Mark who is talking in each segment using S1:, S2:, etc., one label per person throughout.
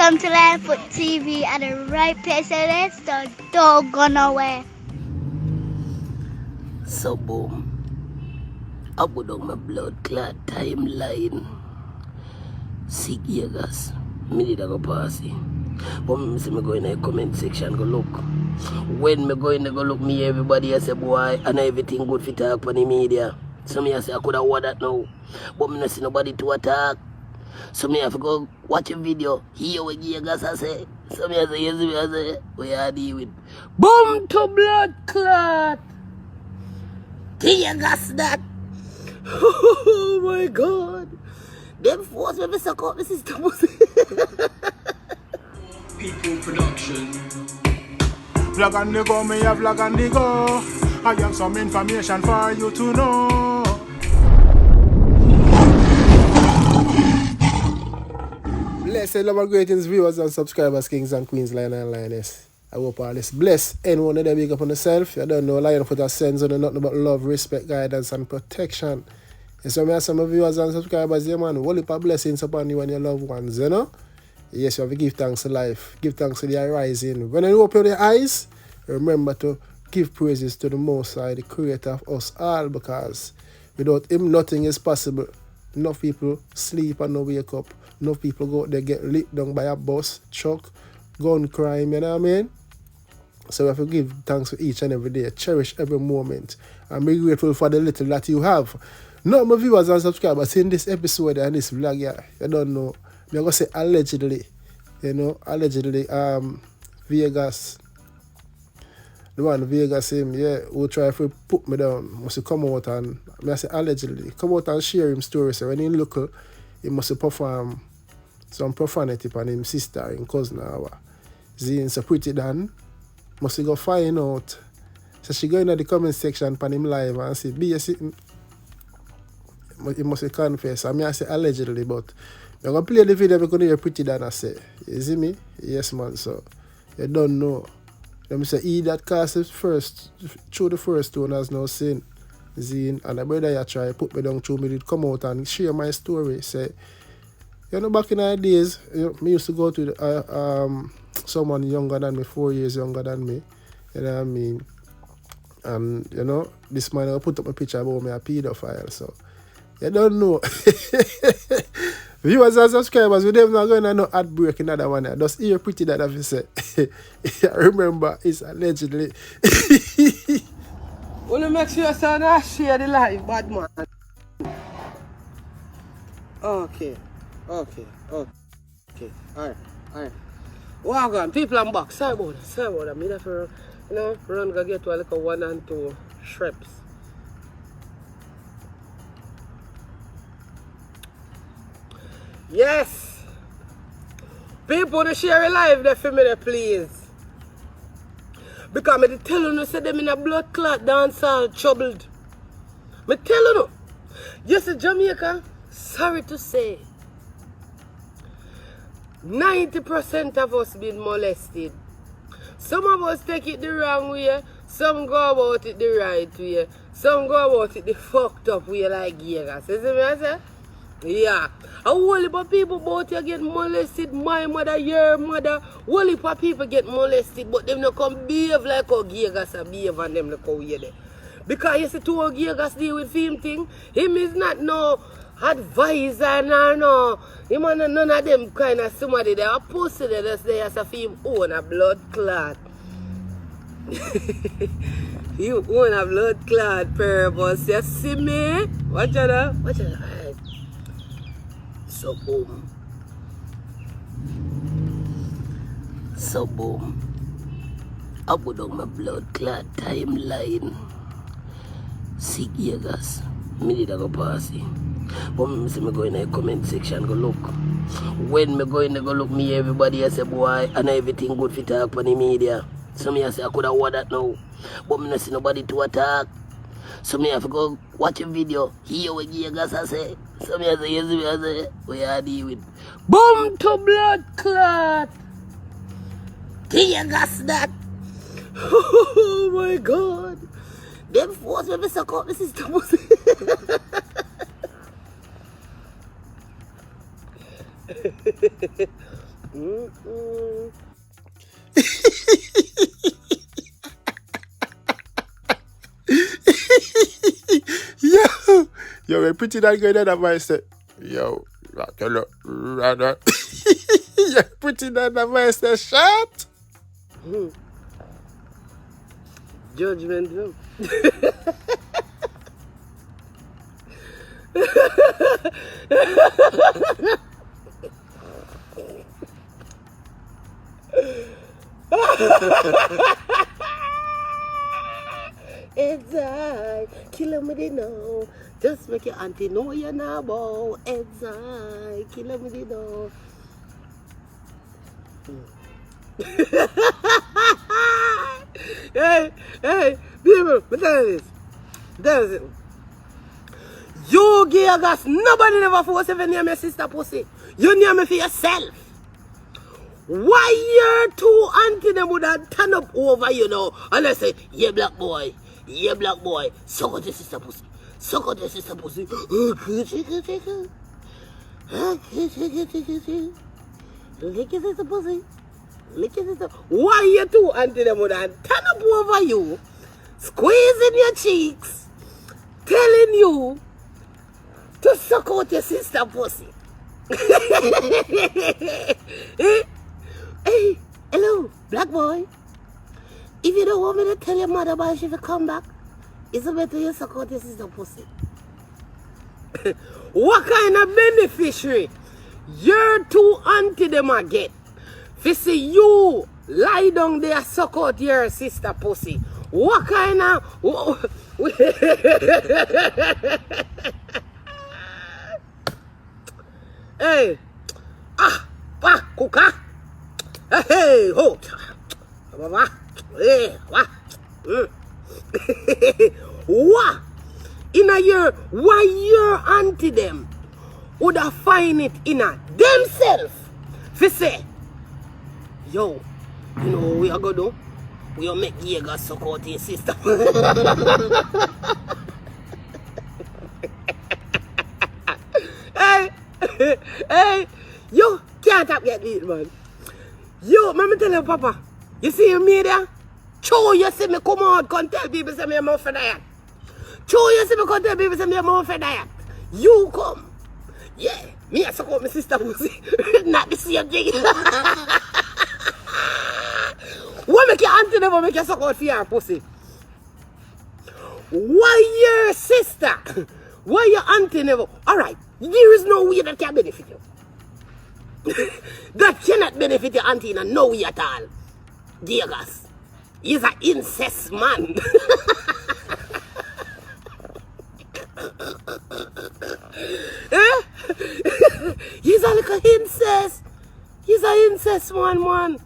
S1: Welcome to Foot TV at the right place, so let's don't go nowhere.
S2: So boom, I put on my blood clot timeline. Sick years, me need to go pass it. But me say me go in the comment section go look. When me go in there go look, me everybody I say boy and everything good for talk on the media. So me I say I could have won that now, but me not see nobody to attack. So me have to go watch a video, hear what Gigas I say. So me I say, yes, me I say, we are dealing with boom to blood clot. Gigas that. Oh my God. Them force me to suck out the system.
S3: People production.
S4: Vlog and the go, me a vlog and the go. I have some information for you to know. Blessed love greetings viewers and subscribers, kings and queens, lion and lioness. I hope all is blessed. Anyone that big up on yourself, you don't know lion foot a sense on nothing but love, respect, guidance and protection. And so me have some viewers and subscribers here, man. Whole heap of blessings upon you and your loved ones, you know? Yes, you have to give thanks to life. Give thanks to the arising. When you open your eyes, remember to give praises to the Most High, the creator of us all, because without him nothing is possible. Enough people sleep and no wake up. Enough people go out there get lit down by a bus, truck, gun crime, you know what I mean? So we have to give thanks for each and every day. Cherish every moment. And be grateful for the little that you have. Now my viewers and subscribers in this episode and this vlog, yeah, you don't know. I'm going to say allegedly, you know, allegedly, Vegas, the one Vegas him, yeah, who try to put me down, must come out and, I say allegedly, come out and share him story. So when he look, he must perform some profanity on him sister, him cousin, Zine, so Prettidon, must go find out. So she go in the comment section on him live and say, be a sitting, he must confess. I mean, I say allegedly, but I'm going to play the video because you're Prettidon, I say. You see me? Yes, man, so you don't know. Let me say, he that cast it first, through the first one has no sin. Zine, and the brother you try put me down through me did come out and share my story. Say, you know, back in the days, you know, me used to go to someone younger than me, 4 years younger than me. You know what I mean? And, you know, this man will put up a picture about me a pedophile, so you don't know. Viewers and subscribers, we them not going to no ad break in that one. Just hear Prettidon that you say. Remember, it's allegedly.
S2: Wanna make sure son I share the live, bad man. Okay. Alright. Walk on, people I'm back. Sorry about that. Me that for, you know, run go get to like a 1 and 2 shrimps. Yes! People to share a live there for me there, please. Because I tell you, say them in a blood clot dance all troubled. I tell you, yes, in Jamaica, sorry to say, 90% of us been molested. Some of us take it the wrong way, some go about it the right way, some go about it the fucked up way like Gigas. You see me I say? Yeah. A whole heap of people about you get molested. My mother, your mother. Whole heap of people get molested, but them not come behave like how Gigas behave and them look how we there. Because you see to how Gigas deal with him thing, him is not no advisor no. Him and none of them kind of somebody they are pussy that's there as a him own a blood clot. He own a blood clot purpose. You see me? Watch out. Alright. So boom. I put on my blood clot timeline. Sick years. Me need to go pass it. But me say me go in the comment section go look. When me go in there go look, me everybody I say boy and everything good for talk on the media. So me I say I could have won that now, but me not see nobody to attack. So me have to go watch a video, hear what Gigas I say. So me I say, yes, me I say, we are dealing with boom to blood clot. Gigas that. Oh my God. Them force me to suck out the system. Mm-mm.
S4: Yo, when Prettidon going on that voice, yo, rather. Yeah, Prettidon that voice, shot.
S2: Judgment, no? It's I, kill him with it now. Just make your auntie know you're not bow. It's I, kill him with it now. Hey, people, but tell you this. You gay gas, nobody never force you to name your sister pussy. You name it for yourself. Why your two auntie them would have turn up over you know and they say, yeah black boy, suck out your sister pussy. Suck out your sister pussy. Lick your sister pussy. Lick your sister. Why your two auntie them would have turn up over you, squeezing your cheeks, telling you to suck out your sister pussy. Hey, hello, black boy. If you don't want me to tell your mother about she to come back, it's better you suck out your sister pussy. What kind of beneficiary your two auntie them a get? If you see you lie down there suck out your sister pussy, what kind of... Hey, kuka. Hey, ho. Hey, what? What? In a year, why your auntie them would have find it in a themselves? If say, yo, you know what we are going to do? We will make Jaeger suck out your sister. Hey, you can't up yet, man. Yo, let me tell you, Papa. You see your media? Show you see me come out, come tell people say me a mouth for diet. Show you see me come tell people say me a mouth for diet. You come. Yeah, me a suck out my sister pussy. Not the same thing. What make your auntie never make you suck out for your pussy? Why your sister? Why your auntie never? Alright, there is no way that can benefit you. That cannot benefit your auntie in no way at all. Diegas. He's an incest man. He's a little incest. He's an incest man.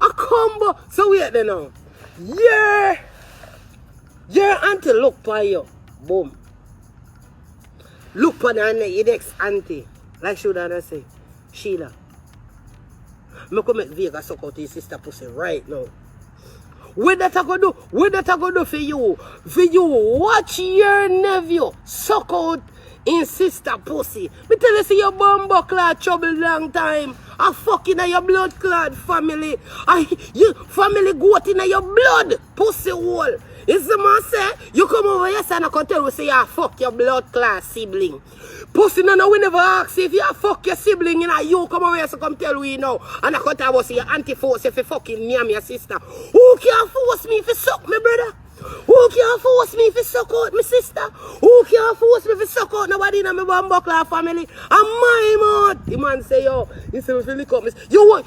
S2: A combo. So wait there now. Your auntie look for you. Boom. Look for the next auntie. Like should I say? Sheila. Me come make Vega suck out his sister pussy right now. What that I go do? What that I go do for you? For you, watch your nephew suck out his sister pussy. Me tell you, see your bumbo clad trouble long time. A fucking your blood clad family. You family goat in your blood pussy hole. Is the man say you come over here and I can tell you say you fuck your blood class sibling. Pussy no we never ask if you fuck your sibling you come over here so come tell we now. And I can tell you say your auntie force if you fucking name your sister. Who can force me if you suck me brother? Who can force me if you suck out my sister? Who can force me if you suck out nobody in my bumbuckler family? And my mouth. The man say yo, he say if you lick up me. You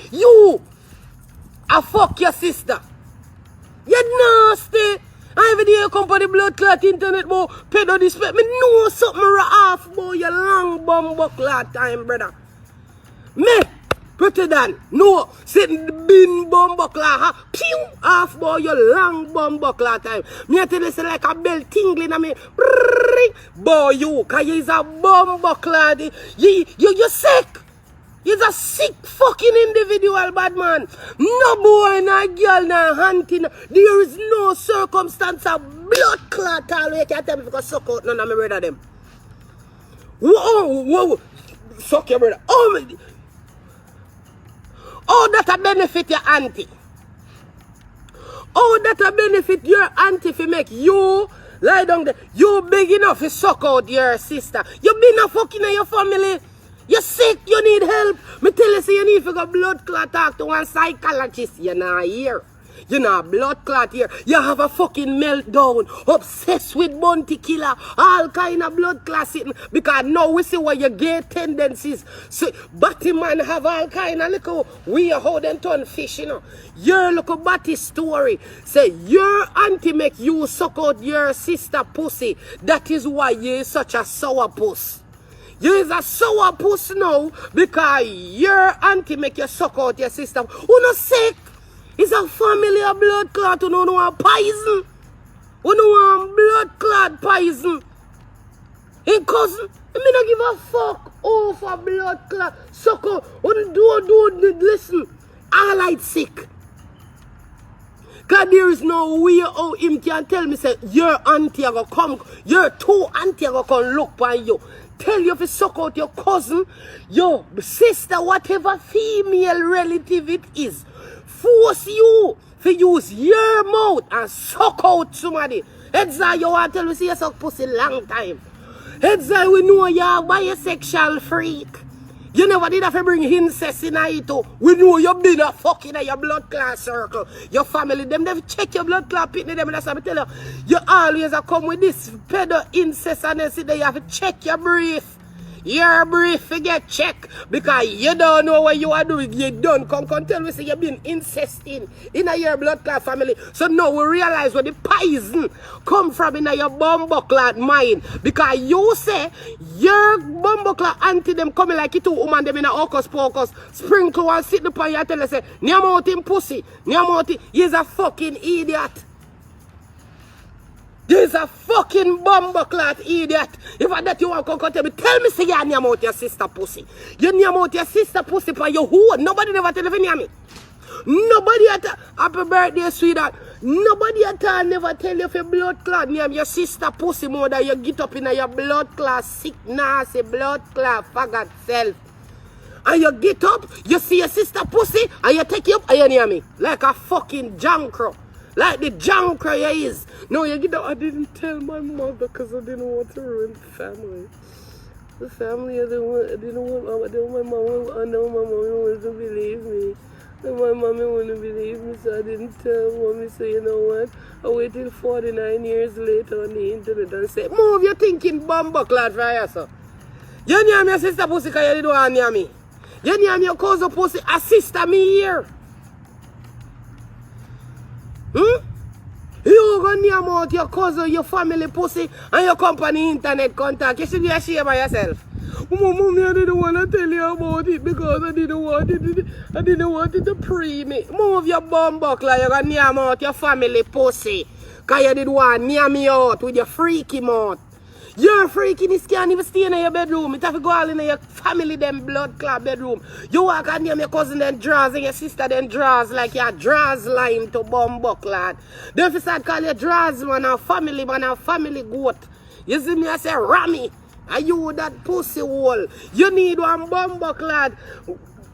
S2: I fuck your sister. You nasty. Every day you come for the blood clot internet, boy, pedo disrespect. Me know something off, boy, your long bumbo clot time, brother. Me, Prettidon, no, sitting the bin bumbo clot, pew, off, boy, your long bumbo clot time. Me tell you, say like a bell tingling on me, boy, you, cause you is a bumbo clot. You sick. He's a sick fucking individual, bad man. No boy, no girl, no hunting. There is no circumstance of blood clot all you can tell me if you can suck out none of my brother them. Whoa. Suck your brother. Oh, that a benefit your auntie? How that a benefit your auntie if make you lie down there? You big enough to suck out your sister. You been a fucking in your family. You're sick, you need help. Me tell you, say you need to go blood clot talk to one psychologist. You're not here. You're not blood clot here. You have a fucking meltdown. Obsessed with bounty killer. All kind of blood clot sitting. Because now we see what your gay tendencies. So, Batty man have all kind of little weird how them turn fish, you know. Your little Batty story. Say, your auntie make you suck out your sister pussy. That is why you such a sour puss. You is a sour puss now because your auntie make you suck out your sister. Who not sick? It's a family of blood clot who don't want poison. Who don't want blood clot poison. Hey cousin, me not give a fuck over blood clot. Suck out. Don't listen. All right sick. Because there is no way how him can tell me say your auntie are gonna come, your two auntie are gonna come look by you. Tell you if you suck out your cousin, your sister, whatever female relative it is. Force you to use your mouth and suck out somebody. That's why you want to tell me say you suck pussy long time. That's why we know you're a bisexual freak. You never did have to bring incest in it too. We know you've been a fucking in your blood class circle. Your family, them never check your blood class pitney them. That's what I tell you. You always come with this pedo incest and then sit there, you have to check your brief. Your brief to get checked because you don't know what you are doing. You don't come tell me say you've been incesting in your blood class family. So now we realize where the poison come from in your bumbleclad mind. Because you say your bumbleclad auntie them coming like you two woman them in a hocus pocus, sprinkle and sit upon you and tell you say, Nyamouti in pussy, Nyamouti, he's a fucking idiot. There's a fucking bumbleclad idiot. If I that you want to come tell me say you name out your sister pussy. You name out your sister pussy for your who? Nobody never tell you name me. Nobody at happy birthday, sweetheart. Nobody at all never tell you if your blood clot name your sister pussy more than you get up in your blood clot sick nasty blood clot faggot self. And you get up, you see your sister pussy, and you take you up and you name me. Like a fucking jankro. Like the junker you is. No, you get up. I didn't tell my mother because I didn't want to ruin the family. The family, I didn't want my mom, I know my mom wants to believe me. And my mommy wouldn't believe me, so I didn't tell mommy. So you know what? I waited 49 years later on the internet and said, move your thinking bumbleclad for yourself. You name your sister pussy because you didn't want to name me. You name your cousin pussy, assist me here. You go name out your cousin, your family pussy, and your company internet contact. You should be ashamed of yourself. Mommy, I didn't want to tell you about it because I didn't want it to pre me. Move your bumbleclad, you go name out your family pussy. Because you didn't want to name me out with your freaky mouth. Your freakiness can't even stay in your bedroom. It have to go all in your family, them blood clot bedroom. You walk and name your cousin then draws and your sister then draws like your draws line to bumbleclad. Then if you start call your draws man a family goat. You see me I say Rami. Are you that pussy hole? You need one bumbleclad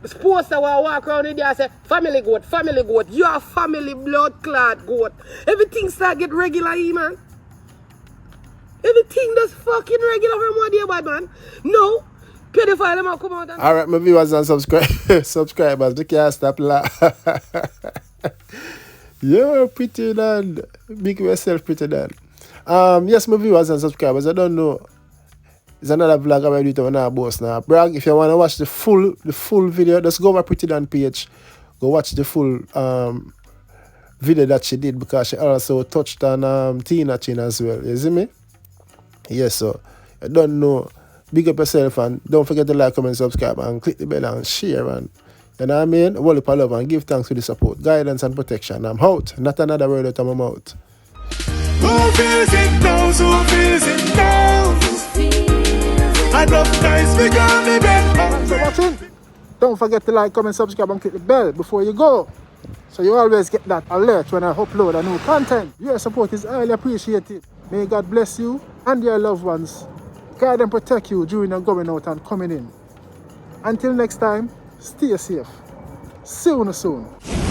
S2: supposed to walk around in there and say family goat. You are family blood clot goat. Everything start get regular here, man. Everything that's fucking regular from what day, bad man. No. Pedophile them come out and...
S4: Alright, my viewers and subscribers, they can't stop laughing. You're Prettidon. Big yourself, Prettidon. Yes, my viewers and subscribers, I don't know. It's another vlog I'm going to do on our boss now. Brag, if you want to watch the full video, just go over Prettidon page. Go watch the full video that she did because she also touched on Tina Chin as well. You see me? Yes, so I don't know. Big up yourself and don't forget to like, comment, subscribe and click the bell and share and you know what I mean? Wall up love and give thanks for the support, guidance and protection. I'm out. Not another word out of my mouth.
S5: Who feels it now? Who feels it now? I love guys become the best.
S4: Thanks for watching. Don't forget to like, comment, subscribe and click the bell before you go. So you always get that alert when I upload a new content. Your support is highly appreciated. May God bless you and your loved ones. Guide and protect you during your going out and coming in. Until next time, stay safe. See you soon.